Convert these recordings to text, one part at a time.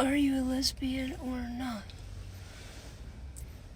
are you a lesbian or not?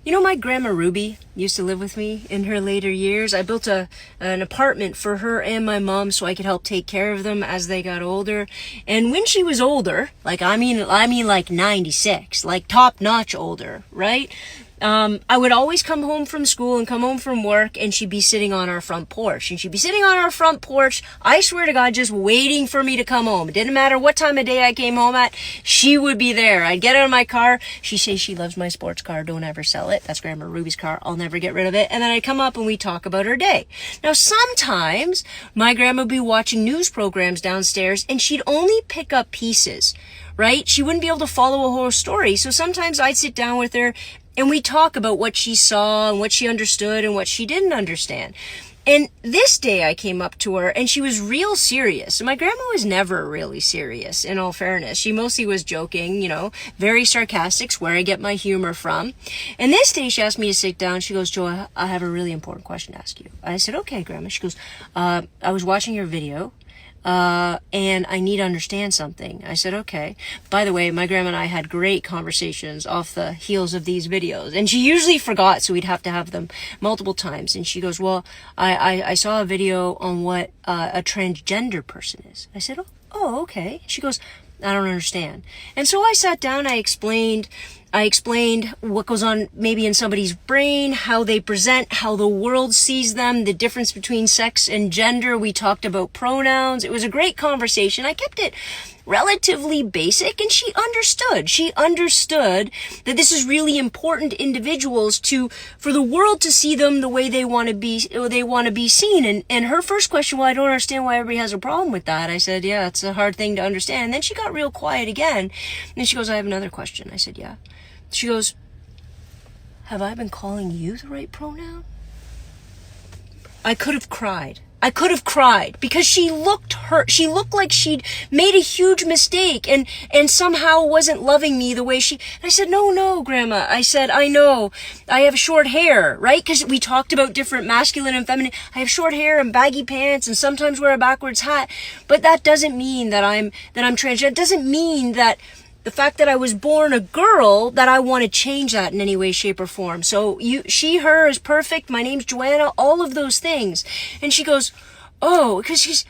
You know, my grandma Ruby used to live with me in her later years. I built an apartment for her and my mom so I could help take care of them as they got older. And when she was older, like I mean like 96, like top-notch older, right? I would always come home from school and come home from work, and she'd be sitting on our front porch. And she'd be sitting on our front porch, I swear to God, just waiting for me to come home. It didn't matter what time of day I came home at, she would be there. I'd get out of my car. She says she loves my sports car. Don't ever sell it. That's Grandma Ruby's car. I'll never get rid of it. And then I'd come up and we'd talk about her day. Now, sometimes my grandma would be watching news programs downstairs, and she'd only pick up pieces, right? She wouldn't be able to follow a whole story. So sometimes I'd sit down with her and we talk about what she saw and what she understood and what she didn't understand. And this day I came up to her and she was real serious. My grandma was never really serious, in all fairness. She mostly was joking, you know, very sarcastic, where I get my humor from. And this day she asked me to sit down. She goes, "Jo, I have a really important question to ask you." I said, "Okay, Grandma." She goes, I was watching your video. And I need to understand something. I said, okay. By the way, my grandma and I had great conversations off the heels of these videos. And she usually forgot, so we'd have to have them multiple times. And she goes, well, I saw a video on what a transgender person is. I said, oh, okay. She goes, I don't understand. And so I sat down, I explained what goes on maybe in somebody's brain, how they present, how the world sees them, the difference between sex and gender. We talked about pronouns. It was a great conversation. I kept it relatively basic, and she understood. She understood that this is really important to individuals for the world to see them the way they want to be seen. And her first question, well, I don't understand why everybody has a problem with that. I said, yeah, it's a hard thing to understand. And then she got real quiet again. And she goes, I have another question. I said, yeah. She goes, have I been calling you the right pronoun? I could have cried because she looked hurt. She looked like she'd made a huge mistake and somehow wasn't loving me the way and I said, no, Grandma. I said, I know I have short hair, right? Because we talked about different masculine and feminine. I have short hair and baggy pants and sometimes wear a backwards hat, but that doesn't mean that I'm transgender. It doesn't mean that the fact that I was born a girl, that I want to change that in any way, shape, or form. So she, her is perfect. My name's Joanna, all of those things. And she goes, oh, because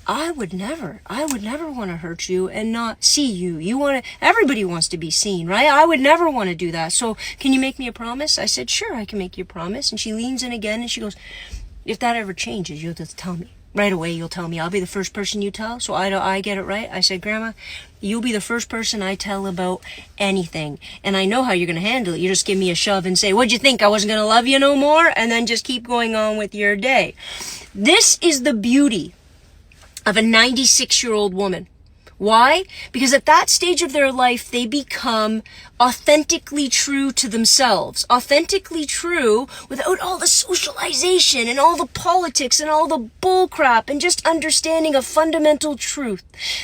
I would never want to hurt you and not see you. Everybody wants to be seen, right? I would never want to do that. So can you make me a promise? I said, sure, I can make you a promise. And she leans in again and she goes, if that ever changes, you'll just tell me. Right away, you'll tell me. I'll be the first person you tell, so I get it right. I said, Grandma, you'll be the first person I tell about anything. And I know how you're going to handle it. You just give me a shove and say, what'd you think? I wasn't going to love you no more? And then just keep going on with your day. This is the beauty of a 96-year-old woman. Why? Because at that stage of their life, they become authentically true to themselves. Authentically true without all the socialization and all the politics and all the bullcrap, and just understanding a fundamental truth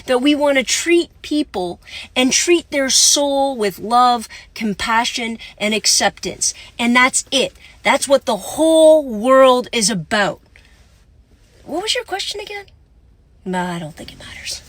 that we want to treat people and treat their soul with love, compassion, and acceptance. And that's it. That's what the whole world is about. What was your question again? No, I don't think it matters.